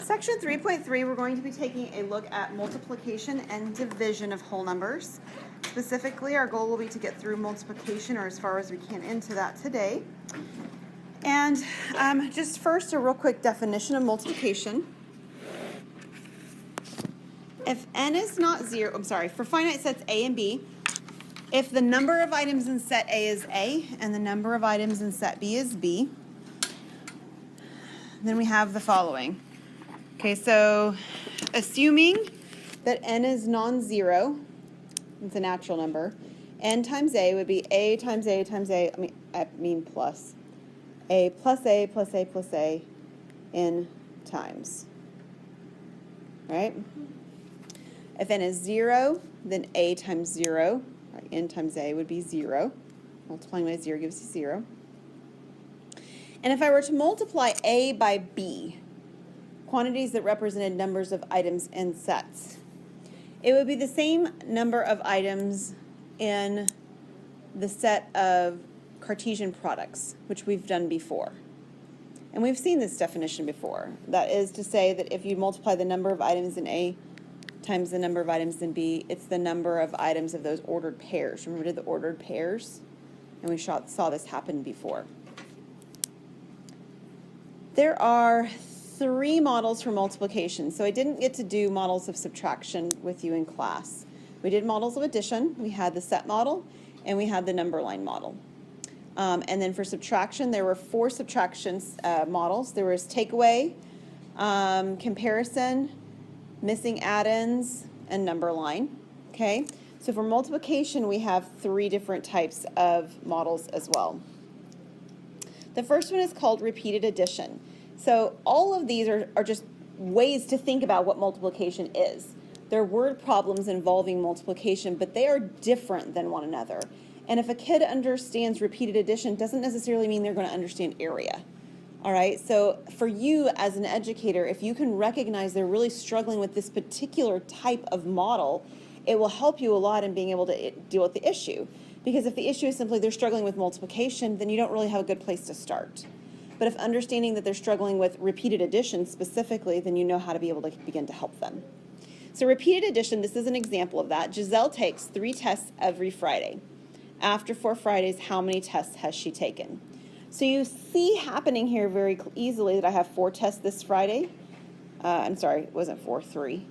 Section 3.3, we're going to be taking a look at multiplication and division of whole numbers. Specifically, our goal will be to get through multiplication, or as far as we can, into that today. And just first, a real quick definition of multiplication. If n is not zero, for finite sets A and B, if the number of items in set A is A and the number of items in set B is B, then we have the following. Okay, so assuming that n is non-zero, it's a natural number, n times A would be A times A times A, plus. A plus A plus A plus A n times, right? If n is 0, then A times 0, right, n times A would be 0. Multiplying by 0 gives you 0. And if I were to multiply A by B, quantities that represented numbers of items in sets, it would be the same number of items in the set of Cartesian products, which we've done before. And we've seen this definition before. That is to say that if you multiply the number of items in A times the number of items in B, it's the number of items of those ordered pairs. Remember, we did the ordered pairs? And we saw this happen before. There are 3 models for multiplication. So I didn't get to do models of subtraction with you in class. We did models of addition. We had the set model, and we had the number line model. And then for subtraction, there were 4 subtraction models. There was takeaway, comparison, missing add-ins, and number line. Okay? So for multiplication, we have 3 different types of models as well. The first one is called repeated addition. So all of these are just ways to think about what multiplication is. They're word problems involving multiplication, but they are different than one another. And if a kid understands repeated addition, doesn't necessarily mean they're going to understand area. All right, so for you as an educator, if you can recognize they're really struggling with this particular type of model, it will help you a lot in being able to deal with the issue. Because if the issue is simply they're struggling with multiplication, then you don't really have a good place to start. But if understanding that they're struggling with repeated addition specifically, then you know how to be able to begin to help them. So repeated addition, this is an example of that. Giselle takes 3 tests every Friday. After 4 Fridays, how many tests has she taken? So you see happening here very easily that I have 4 tests this Friday. It wasn't 4, 3.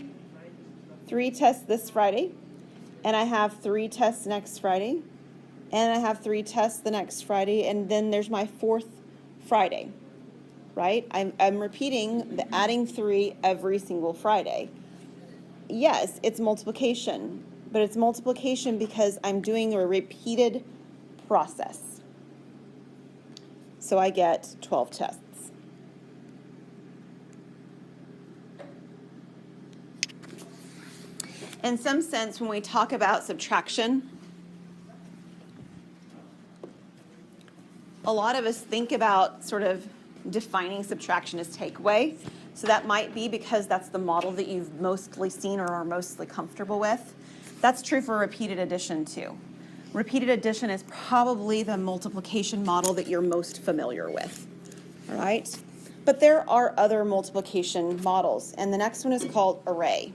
3 tests this Friday. And I have 3 tests next Friday. And I have 3 tests the next Friday. And then there's my 4th Friday, right? I'm repeating adding 3 every single Friday. Yes, it's multiplication, but it's multiplication because I'm doing a repeated process. So I get 12 tests. In some sense, when we talk about subtraction, a lot of us think about sort of defining subtraction as takeaway. So that might be because that's the model that you've mostly seen or are mostly comfortable with. That's true for repeated addition too. Repeated addition is probably the multiplication model that you're most familiar with. All right? But there are other multiplication models, and the next one is called array.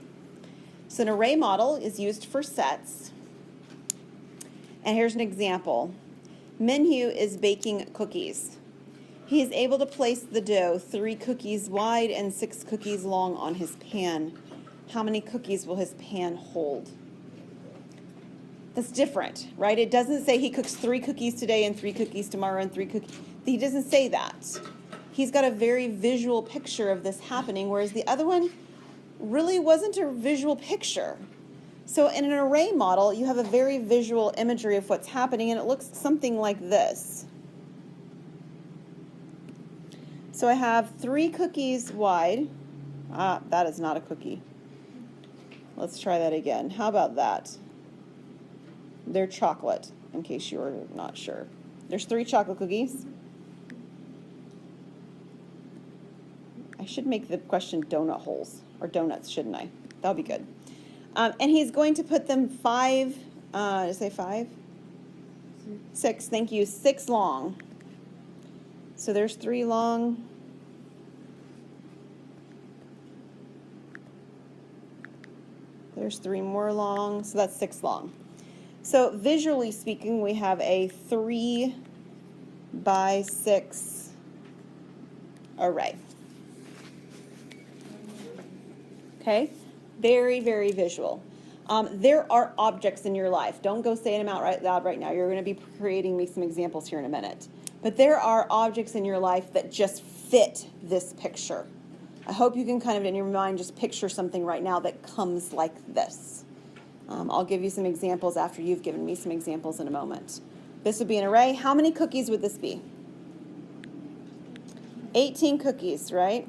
So an array model is used for sets. And here's an example. Minhu is baking cookies. He is able to place the dough 3 cookies wide and 6 cookies long on his pan. How many cookies will his pan hold? That's different, right? It doesn't say he cooks 3 cookies today and 3 cookies tomorrow and 3 cookies. He doesn't say that. He's got a very visual picture of this happening, whereas the other one really wasn't a visual picture. So in an array model, you have a very visual imagery of what's happening, and it looks something like this. So I have 3 cookies wide. That is not a cookie. Let's try that again. How about that? They're chocolate, in case you were not sure. There's 3 chocolate cookies. I should make the question donut holes, or donuts, shouldn't I? That'll be good. And he's going to put them 5, did I say 5? 6, thank you, 6 long. So there's 3 long. There's 3 more long, so that's 6 long. So visually speaking, we have a 3 by 6 array. Okay, very, very visual. There are objects in your life. Don't go saying them out right loud right now. You're going to be creating me some examples here in a minute. But there are objects in your life that just fit this picture. I hope you can kind of in your mind just picture something right now that comes like this. I'll give you some examples after you've given me some examples in a moment. This would be an array. How many cookies would this be? 18 cookies, right?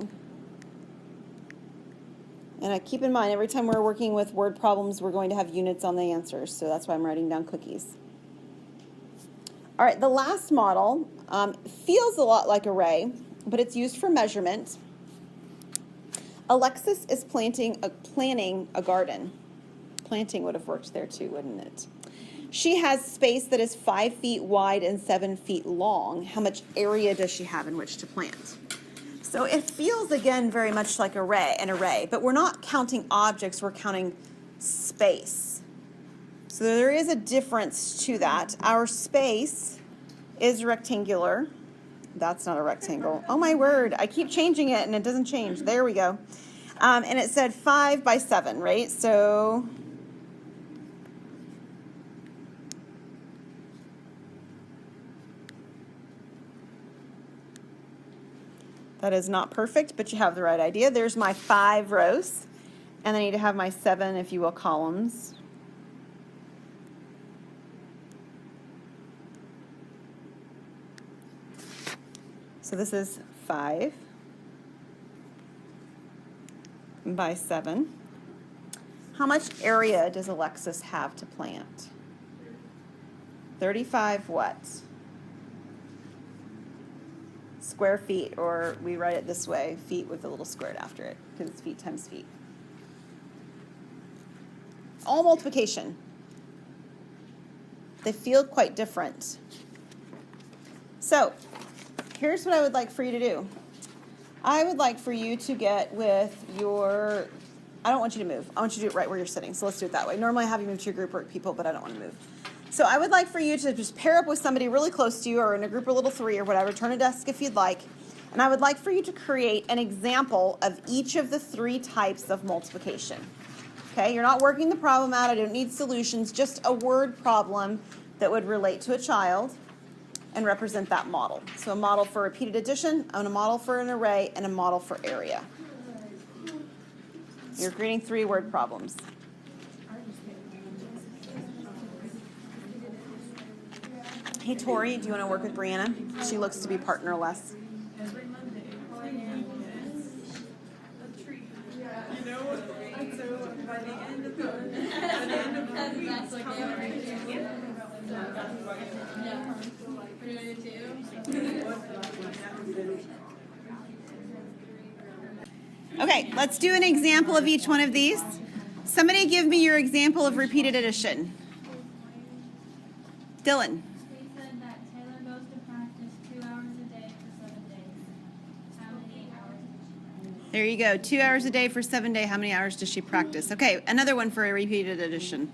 And I keep in mind, every time we're working with word problems, we're going to have units on the answers, so that's why I'm writing down cookies. All right, the last model feels a lot like array, but it's used for measurement. Alexis is planning a garden. Planting would have worked there too, wouldn't it? She has space that is 5 feet wide and 7 feet long. How much area does she have in which to plant? So it feels, again, very much like an array, but we're not counting objects, we're counting space. So there is a difference to that. Our space is rectangular. That's not a rectangle. Oh my word, I keep changing it and it doesn't change. There we go. And it said 5 by 7, right? So that is not perfect, but you have the right idea. There's my 5 rows, and I need to have my 7, if you will, columns. So this is 5 by 7. How much area does Alexis have to plant? 35 what? Square feet, or we write it this way, feet with a little squared after it, because it's feet times feet. All multiplication. They feel quite different. So, here's what I would like for you to do. I would like for you to get with your, I don't want you to move. I want you to do it right where you're sitting, so let's do it that way. Normally I have you move to your group work people, but I don't want to move. So I would like for you to just pair up with somebody really close to you or in a group of little 3 or whatever, turn a desk if you'd like, and I would like for you to create an example of each of the 3 types of multiplication. Okay, you're not working the problem out, I don't need solutions, just a word problem that would relate to a child and represent that model. So a model for repeated addition, and a model for an array, and a model for area. You're creating 3 word problems. Hey, Tori, do you want to work with Brianna? She looks to be partnerless. Every Monday. A treat. You know, and so by the end of the week, it's like Okay, let's do an example of each one of these. Somebody give me your example of repeated addition. Dylan. There you go. 2 hours a day for 7 days. How many hours does she practice? Okay, another one for a repeated addition.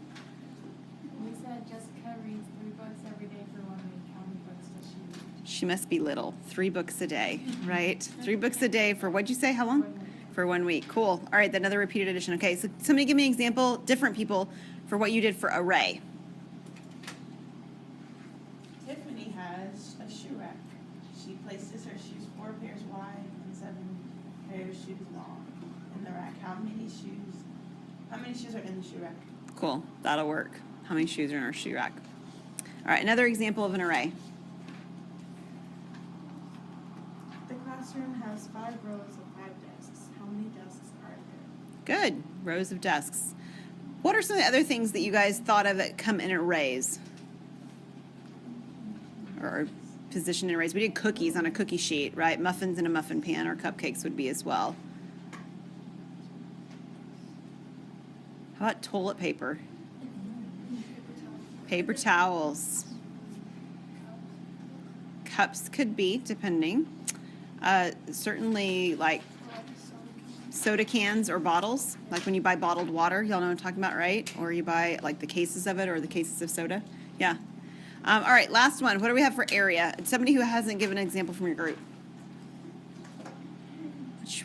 We said Jessica reads 3 books every day for 1 week. How many books does she read? She must be little. 3 books a day, right? 3 books a day for, what'd you say, how long? For 1 week. Cool. All right, another repeated addition. Okay, so somebody give me an example, different people, for what you did for array. Tiffany has a shoe rack. She places her shoes 4 pairs wide and 7 pairs shoes long in the rack. How many shoes are in the shoe rack? Cool, that'll work. How many shoes are in our shoe rack? All right, another example of an array. The classroom has 5 rows of 5 desks. How many desks are there? Good, rows of desks. What are some of the other things that you guys thought of that come in arrays? Or position in arrays. We did cookies on a cookie sheet, right? Muffins in a muffin pan, or cupcakes would be as well. How about toilet paper? Paper towels. Cups could be, depending. Certainly, like soda cans or bottles, like when you buy bottled water, y'all know what I'm talking about, right? Or you buy like the cases of it or the cases of soda. Yeah. All right, last one. What do we have for area? Somebody who hasn't given an example from your group.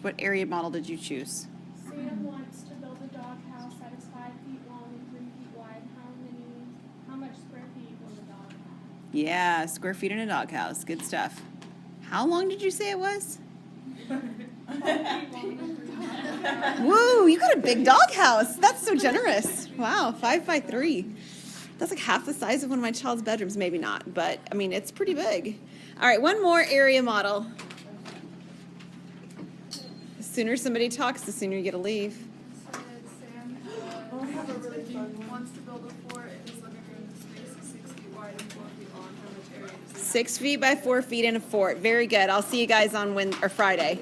What area model did you choose? Sam wants to build a doghouse that is 5 feet long and 3 feet wide. How much square feet will the dog have? Yeah, square feet in a doghouse. Good stuff. How long did you say it was? Woo, you got a big doghouse. That's so generous. Wow, 5 by 3. That's like half the size of one of my child's bedrooms. Maybe not, but I mean, it's pretty big. All right, one more area model. The sooner somebody talks, the sooner you get to leave. Sam I have a really fun one. Wants to build a fort in his living room. The space is 6 feet wide and 4 feet long. How much area does he have? 6 feet by 4 feet in a fort. Very good. I'll see you guys on Friday.